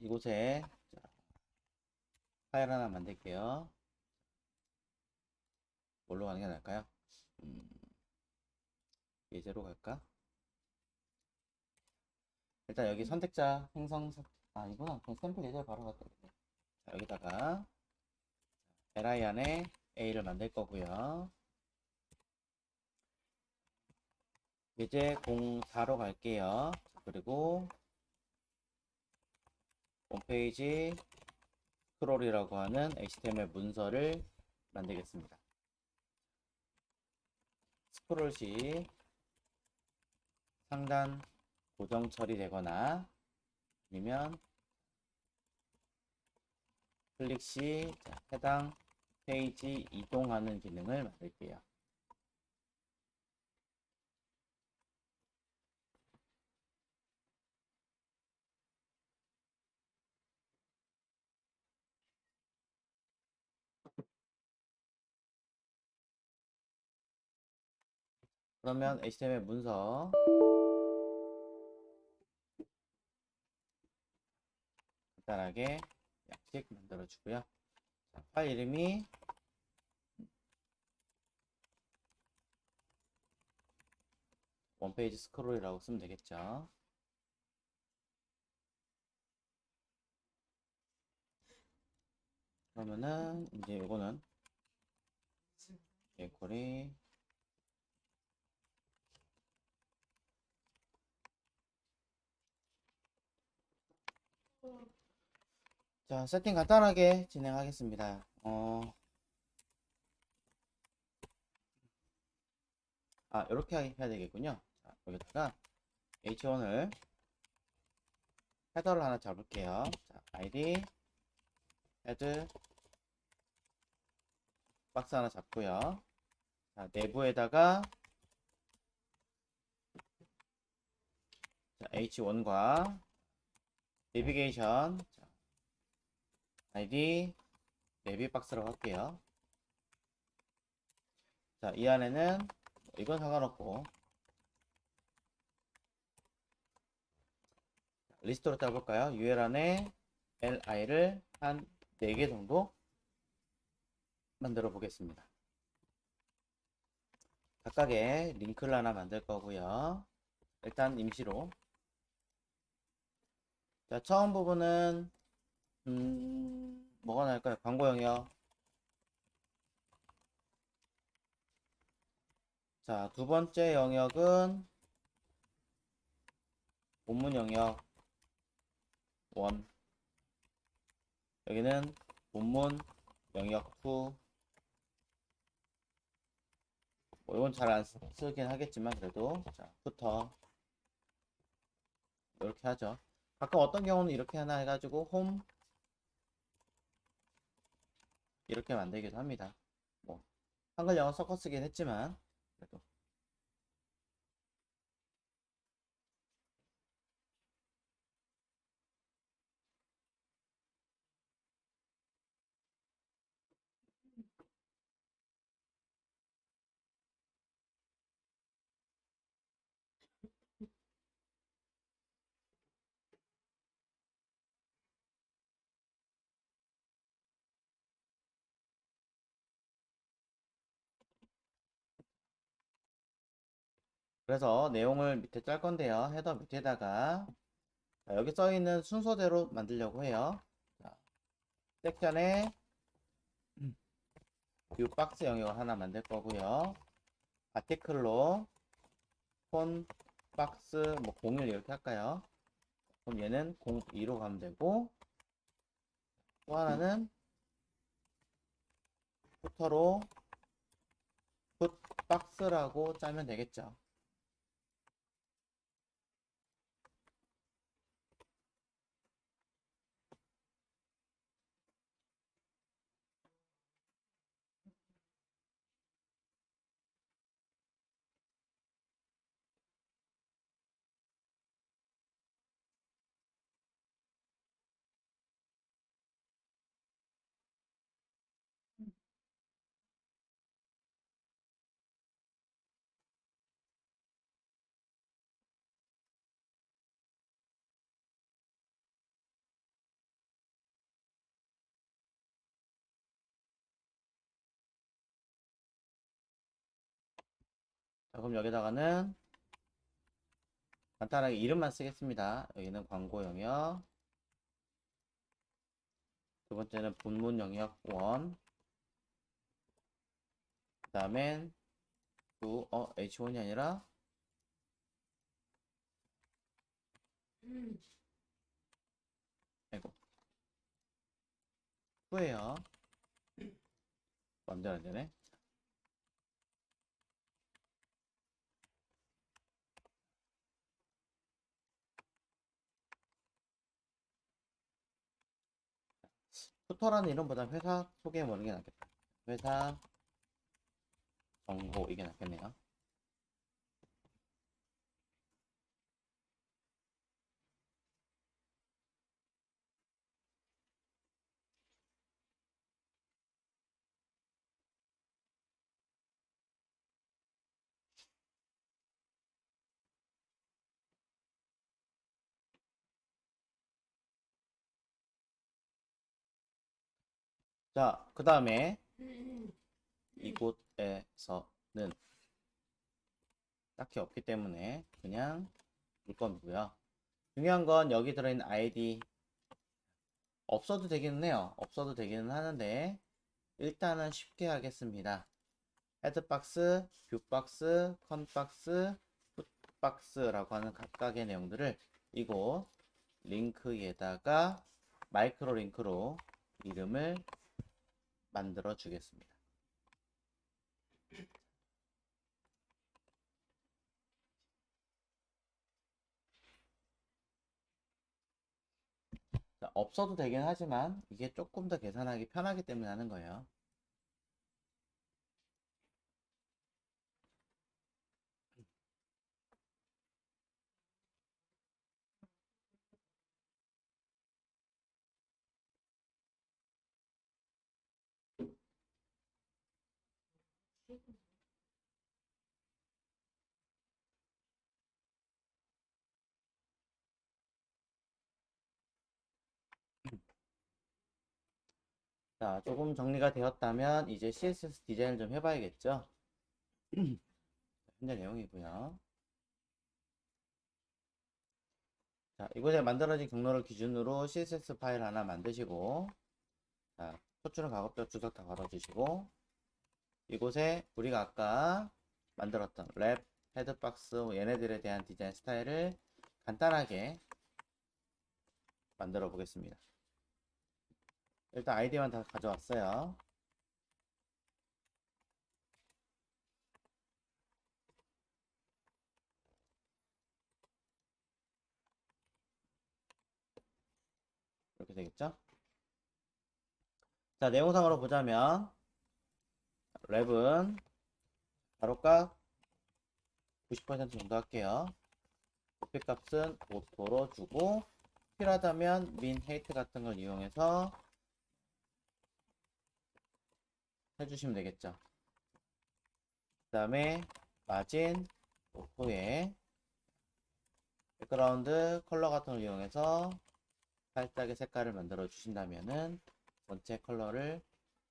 이곳에 자, 파일 하나 만들게요. 뭘로 가는 게 나을까요? 음, 예제로 갈까? 일단 여기 선택자 생성, 이거는 그냥 샘플 예제 바로 갖다 대 자, 여기다가 li 안에 a를 만들 거고요. 예제 04로 갈게요. 그리고 홈페이지 스크롤이라고 하는 HTML 문서를 만들겠습니다. 스크롤 시 상단 고정 처리되거나 아니면 클릭 시 해당 페이지 이동하는 기능을 만들게요. 그러면 HTML 문서 간단하게 약식 만들어 주고요. 파일 이름이 원페이지 스크롤이라고 쓰면 되겠죠. 그러면은 이제 이거는 쿼리 자, 세팅 간단하게 진행하겠습니다. 이렇게 해야 되겠군요. 자, 여기다가 h1을 헤더를 하나 잡을게요. 자, id 헤드 박스 하나 잡고요. 자, 내부에다가 h1과 내비게이션 id 내비 박스라고 할게요. 자, 이 안에는 이건 상관없고 리스트로 짜볼까요? UL 안에 li를 한 4개 정도 만들어 보겠습니다. 각각의 링크를 하나 만들 거고요. 일단 임시로 자, 처음 부분은 뭐가 나을까요? 광고 영역. 자, 두 번째 영역은 본문 영역 1. 여기는 본문 영역 2. 뭐 이건 잘 안 쓰긴 하겠지만 그래도 자, 부터 이렇게 하죠. 가끔 어떤 경우는 이렇게 하나 해가지고 홈 이렇게 만들기도 합니다. 뭐 한글 영어 섞어 쓰긴 했지만 그래도 그래서 내용을 밑에 짤 건데요. 헤더 밑에다가 여기 써 있는 순서대로 만들려고 해요. 자, 섹션에 뷰 박스 영역을 하나 만들 거고요. 아티클로 폰 박스 뭐 01 이렇게 할까요? 그럼 얘는 02로 가면 되고 또 하나는 푸터로 풋 박스라고 짜면 되겠죠. 자, 그럼 여기다가는 간단하게 이름만 쓰겠습니다. 여기는 광고 영역, 두 번째는 본문 영역 1, 그 다음엔 H1이 아니라 아이고 2예요. 완전 안 되네. 푸터라는 이름보다 회사 소개해보는 게 낫겠다. 회사 정보 이게 낫겠네요. 자, 그 다음에 이곳에서는 딱히 없기 때문에 그냥 물건이고요. 중요한 건 여기 들어있는 아이디 없어도 되기는 해요. 없어도 되기는 하는데 일단은 쉽게 하겠습니다. 헤드박스, 뷰박스, 컨박스, 풋박스라고 하는 각각의 내용들을 이곳 링크에다가 마이크로 링크로 이름을 만들어 주겠습니다. 자, 없어도 되긴 하지만 이게 조금 더 계산하기 편하기 때문에 하는 거예요. 자, 조금 정리가 되었다면 이제 CSS 디자인을 좀 해봐야겠죠? 현재 내용이고요. 자, 이곳에 만들어진 경로를 기준으로 CSS 파일 하나 만드시고, 자, 호출은 가급적 주석 다 걸어주시고, 이곳에 우리가 아까 만들었던 랩, 헤드박스, 얘네들에 대한 디자인 스타일을 간단하게 만들어 보겠습니다. 일단 아이디만 다 가져왔어요. 이렇게 되겠죠? 자, 내용상으로 보자면 랩은 가로값 90% 정도 할게요. 높이 값은 오토로 주고 필요하다면 min, height 같은 걸 이용해서 해주시면 되겠죠. 그 다음에 마진 오토에 백그라운드 컬러 같은 걸 이용해서 살짝의 색깔을 만들어 주신다면은 전체 컬러를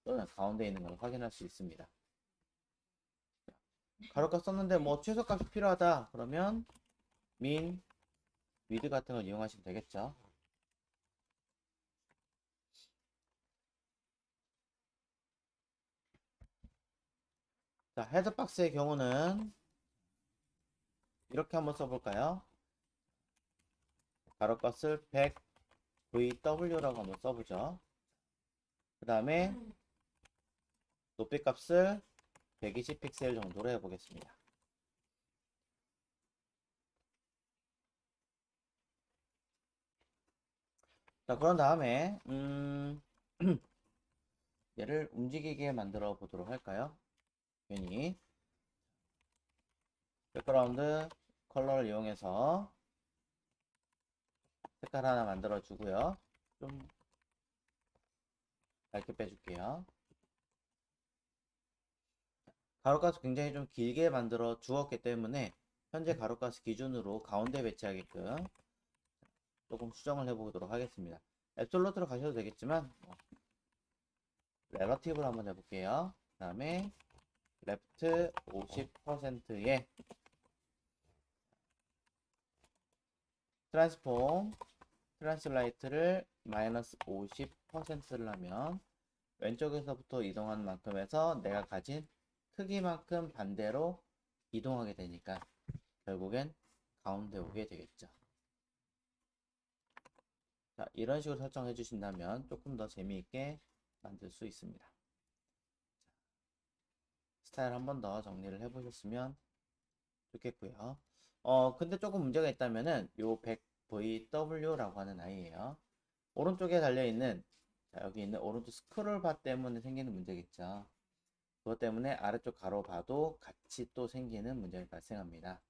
또는 가운데 있는 걸 확인할 수 있습니다. 가로값 썼는데 뭐 최소값이 필요하다 그러면 min, width 같은 걸 이용하시면 되겠죠. 자, 헤드박스의 경우는 이렇게 한번 써볼까요? 가로값을 100 VW라고 한번 써보죠. 그 다음에 높이 값을 120 픽셀 정도로 해보겠습니다. 자, 그런 다음에 얘를 움직이게 만들어 보도록 할까요? 괜히 백그라운드 컬러를 이용해서 색깔 하나 만들어 주고요. 좀 밝게 빼줄게요. 가로가스 굉장히 좀 길게 만들어 주었기 때문에 현재 가로가스 기준으로 가운데 배치하게끔 조금 수정을 해보도록 하겠습니다. 앱솔루트로 가셔도 되겠지만 렐러티브로 한번 해볼게요. 그 다음에 레프트 50%에 트랜스폼 트랜슬라이트를 마이너스 50%를 하면 왼쪽에서부터 이동하는 만큼에서 내가 가진 크기만큼 반대로 이동하게 되니까 결국엔 가운데 오게 되겠죠. 자, 이런 식으로 설정해 주신다면 조금 더 재미있게 만들 수 있습니다. 스타일 한 번 더 정리를 해 보셨으면 좋겠고요. 근데 조금 문제가 있다면은 요 100VW라고 하는 아이예요. 오른쪽에 달려있는, 자, 여기 있는 오른쪽 스크롤바 때문에 생기는 문제겠죠. 그것 때문에 아래쪽 가로바도 같이 또 생기는 문제가 발생합니다.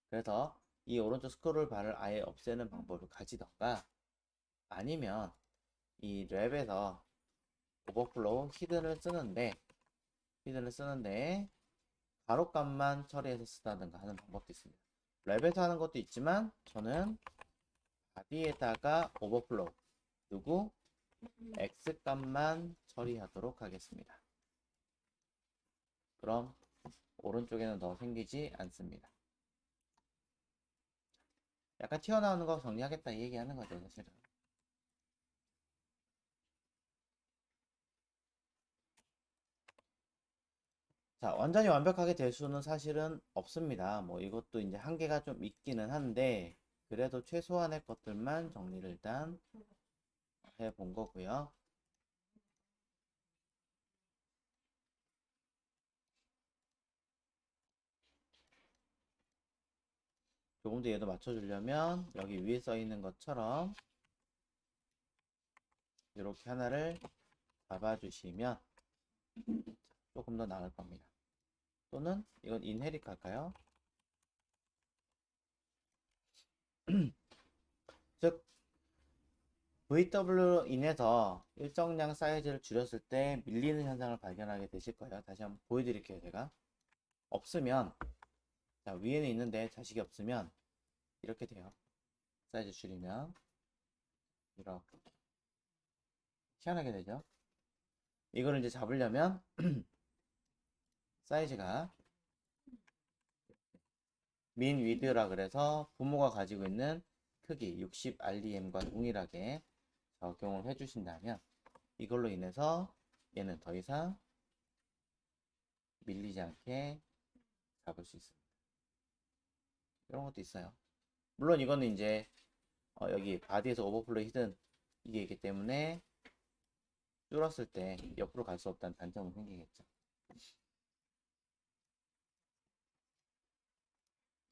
그래서 이 오른쪽 스크롤바를 아예 없애는 방법을 가지던가, 아니면 이 랩에서 오버플로우 히든을 쓰는데 가로값만 처리해서 쓰다든가 하는 방법도 있습니다. 랩에서 하는 것도 있지만 저는 바디에다가 오버플로우 두고 X값만 처리하도록 하겠습니다. 그럼 오른쪽에는 더 생기지 않습니다. 약간 튀어나오는 거 정리하겠다 이 얘기하는 거죠, 사실은. 자, 완전히 완벽하게 될 수는 사실은 없습니다. 뭐 이것도 이제 한계가 좀 있기는 한데 그래도 최소한의 것들만 정리를 일단 해본 거고요. 조금 더 얘도 맞춰주려면 여기 위에 써 있는 것처럼 이렇게 하나를 잡아주시면 조금 더 나을 겁니다. 또는 이건 인헤릿 할까요? 즉 VW로 인해서 일정량 사이즈를 줄였을 때 밀리는 현상을 발견하게 되실 거예요. 다시 한번 보여드릴게요. 제가 없으면, 자, 위에는 있는데 자식이 없으면 이렇게 돼요. 사이즈 줄이면 이렇게 희한하게 되죠. 이거를 이제 잡으려면 사이즈가 민 위드라 그래서 부모가 가지고 있는 크기 60RDM과 동일하게 적용을 해주신다면 이걸로 인해서 얘는 더 이상 밀리지 않게 잡을 수 있습니다. 이런 것도 있어요. 물론 이거는 이제 여기 바디에서 오버플로우 히든 이게 있기 때문에 줄었을 때 옆으로 갈 수 없다는 단점은 생기겠죠.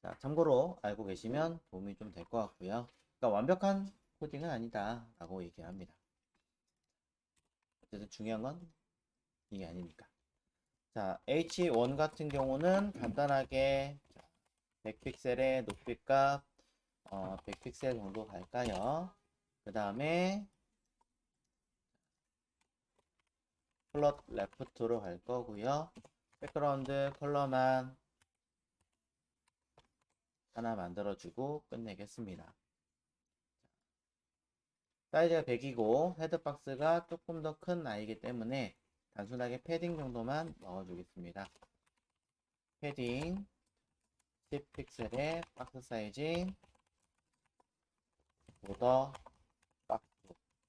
자, 참고로 알고 계시면 도움이 좀 될 것 같고요. 그러니까 완벽한 코딩은 아니다 라고 얘기합니다. 어쨌든 중요한 건 이게 아니니까. 자, H1 같은 경우는 간단하게 100픽셀의 높이값 100픽셀 정도 갈까요? 그 다음에 플롯 레프트로 갈 거고요. 백그라운드 컬러만 하나 만들어주고 끝내겠습니다. 사이즈가 100이고 헤드박스가 조금 더 큰 아이기 때문에 단순하게 패딩 정도만 넣어주겠습니다. 패딩 10픽셀의 박스 사이즈 보더 박스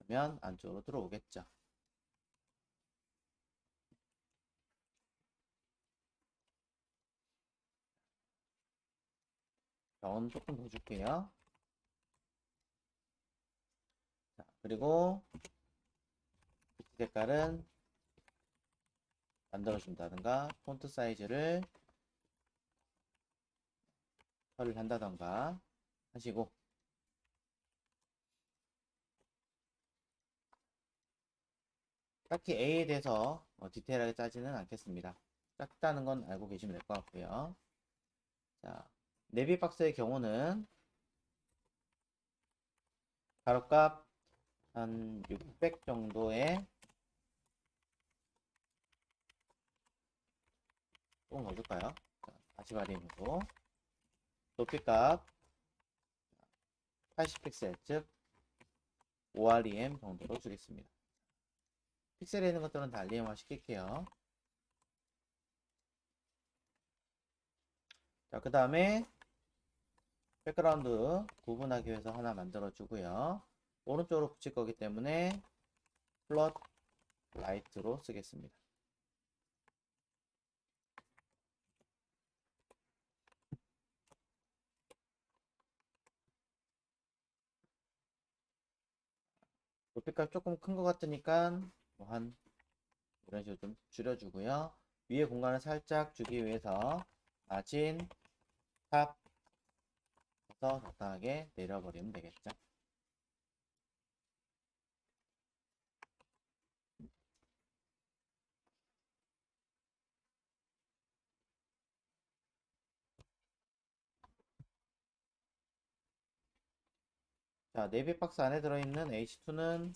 그러면 안쪽으로 들어오겠죠. 병은 조금 더 줄게요. 자, 그리고 빛 색깔은 만들어준다든가 폰트 사이즈를 처리를 한다던가 하시고 딱히 A에 대해서 디테일하게 짜지는 않겠습니다. 작다는 건 알고 계시면 될 것 같고요. 자, 네비 박스의 경우는 가로값 한 600 정도에 조금 넣어줄까요? 다시 바리으로 높이값 80픽셀 즉 5REM 정도로 주겠습니다. 픽셀에 있는 것들은 다 REM화 시킬게요. 자, 그 다음에 백그라운드 구분하기 위해서 하나 만들어 주고요. 오른쪽으로 붙일 거기 때문에 플롯 라이트로 쓰겠습니다. 높이값 조금 큰 것 같으니까 뭐한 이런 식으로 좀 줄여주고요. 위에 공간을 살짝 주기 위해서 마진, 탑 해서 적당하게 내려버리면 되겠죠. 자, 네비 박스 안에 들어있는 H2는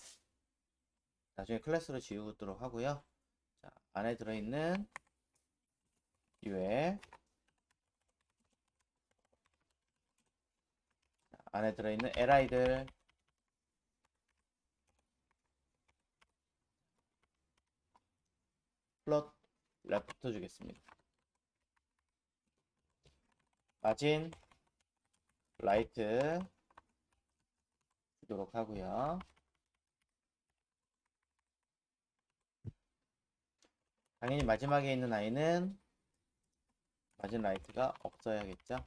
나중에 클래스로 지우도록 하고요. 자, 안에 들어있는 UL, 안에 들어있는 LI들 플롯 레프트 주겠습니다. 마진, 라이트 주도록 하고요. 당연히 마지막에 있는 아이는 마진 라이트가 없어야겠죠.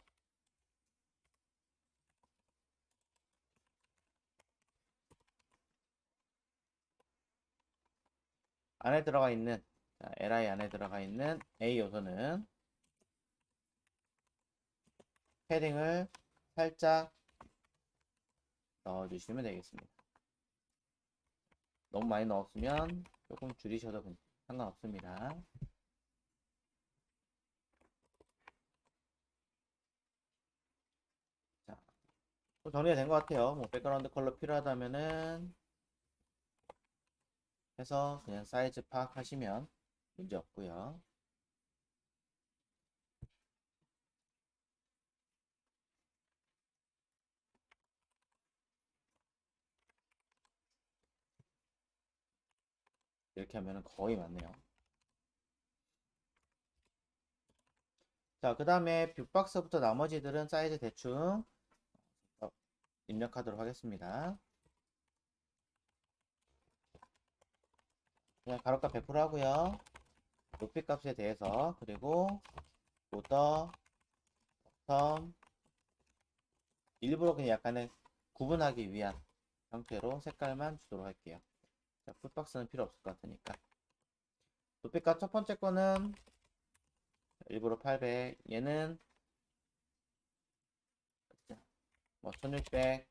안에 들어가 있는 LI 안에 들어가 있는 A 요소는 패딩을 살짝 넣어주시면 되겠습니다. 너무 많이 넣었으면 조금 줄이셔도 상관없습니다. 자, 또 정리가 된 것 같아요. 뭐 백그라운드 컬러 필요하다면은 해서 그냥 사이즈 파악하시면 문제 없고요. 이렇게 하면은 거의 맞네요. 자, 그 다음에 뷰박스부터 나머지들은 사이즈 대충 입력하도록 하겠습니다. 그냥 가로값 100% 하고요. 높이 값에 대해서 그리고 보더, 텀 일부러 그냥 약간의 구분하기 위한 형태로 색깔만 주도록 할게요. 자, 풋박스는 필요 없을 것 같으니까. 높이값 첫 번째 거는 일부러 800, 얘는 뭐 1600,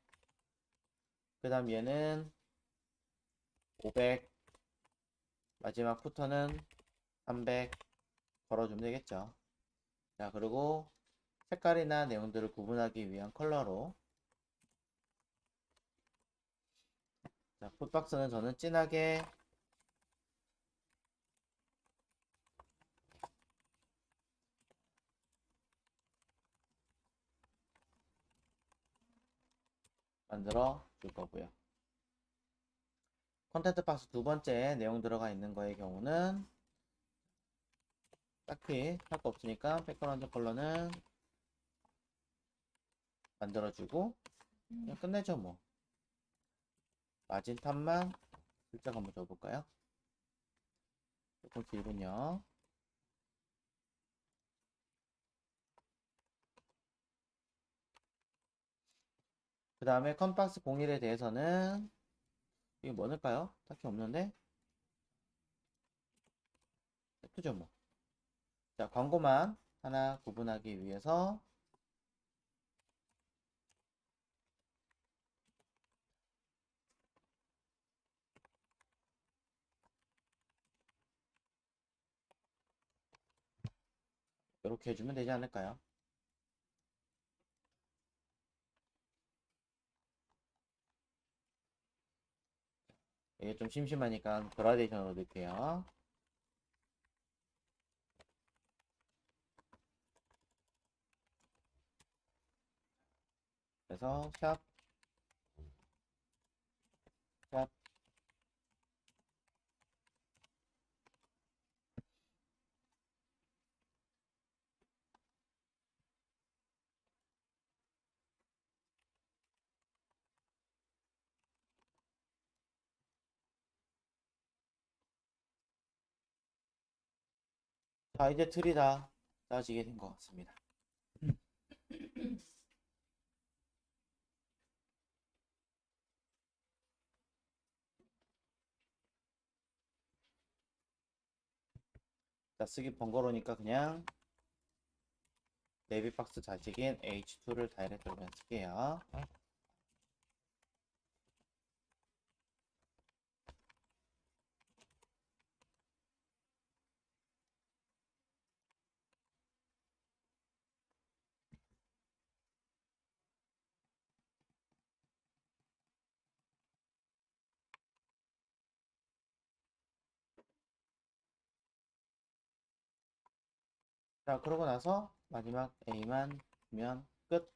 그 다음 얘는 500, 마지막 푸터는 300 걸어주면 되겠죠. 자, 그리고 색깔이나 내용들을 구분하기 위한 컬러로, 자, 풋박스는 저는 진하게 만들어 줄 거고요. 컨텐트 박스 두 번째 내용 들어가 있는 거의 경우는 딱히 할 거 없으니까 백그라운드 컬러는 만들어주고 그냥 끝내죠 뭐. 마진 탑만 슬쩍 한번 줘볼까요? 조금 길군요. 그 다음에 컴박스 01에 대해서는 이게 뭐 넣을까요? 딱히 없는데 세트죠 뭐. 자, 광고만 하나 구분하기 위해서 이렇게 해주면 되지 않을까요? 이게 좀 심심하니까 그라데이션으로 넣을게요. 그래서 샵, 샵, 자, 이제 틀이 다 짜지게 된 것 같습니다. 자, 쓰기 번거로우니까 그냥 네비박스 자식인 H2를 다이렉트로 그냥 쓸게요. 자, 그러고 나서 마지막 A만 주면 끝.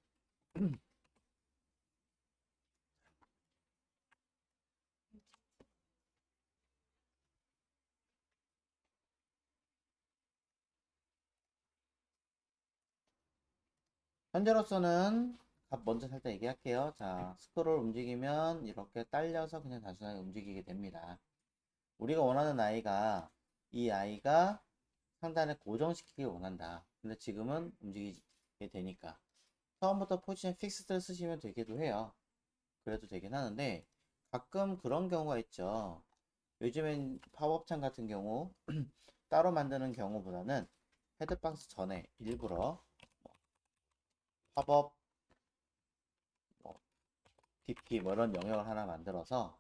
현재로서는 값 먼저 살짝 얘기할게요. 자, 스크롤 움직이면 이렇게 딸려서 그냥 단순하게 움직이게 됩니다. 우리가 원하는 아이가 이 아이가 상단에 고정시키길 원한다. 근데 지금은 움직이게 되니까 처음부터 포지션 픽스드를 쓰시면 되기도 해요. 그래도 되긴 하는데 가끔 그런 경우가 있죠. 요즘엔 팝업창 같은 경우 따로 만드는 경우보다는 헤드박스 전에 일부러 팝업 뭐, DP 뭐 이런 영역을 하나 만들어서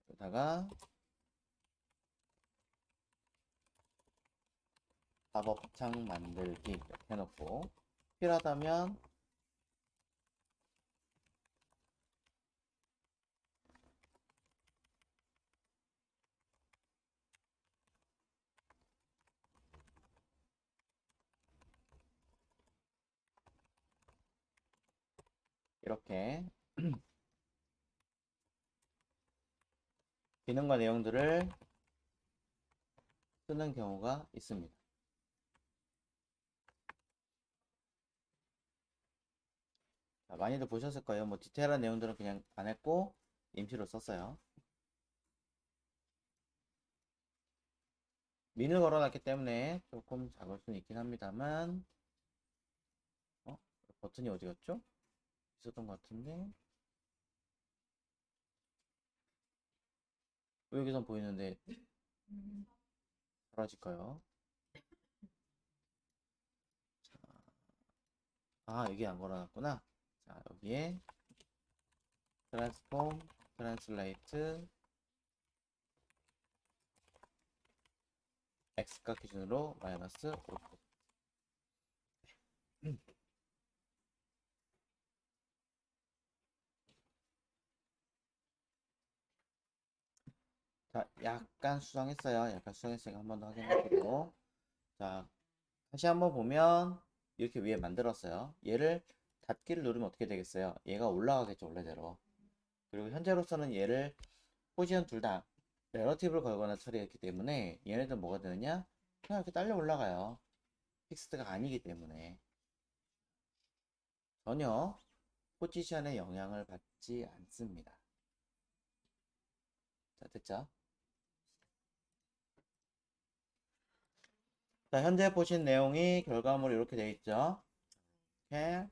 여기다가 팝업창 만들기 이렇게 해놓고 필요하다면 이렇게 기능과 내용들을 쓰는 경우가 있습니다. 자, 많이들 보셨을 거예요. 뭐 디테일한 내용들은 그냥 안 했고 임시로 썼어요. 민을 걸어놨기 때문에 조금 작을 수는 있긴 합니다만 어? 버튼이 어디 갔죠? 있었던 것 같은데 왜 여기선 보이는데 사라질까요? 아, 여기 안 걸어놨구나. 자, 여기에 트랜스폼, 트랜슬레이트, X가 기준으로 마이너스 5. 자, 약간 수정했어요. 약간 수정했으니까 한 번 더 확인해보고. 자, 다시 한번 보면 이렇게 위에 만들었어요. 얘를 닫기를 누르면 어떻게 되겠어요? 얘가 올라가겠죠, 원래대로. 그리고 현재로서는 얘를 포지션 둘 다 레러티브를 걸거나 처리했기 때문에 얘네들 뭐가 되느냐? 그냥 이렇게 딸려 올라가요. 픽스드가 아니기 때문에 전혀 포지션에 영향을 받지 않습니다. 자, 됐죠? 자, 현재 보신 내용이 결과물이 이렇게 되어 있죠. 이렇게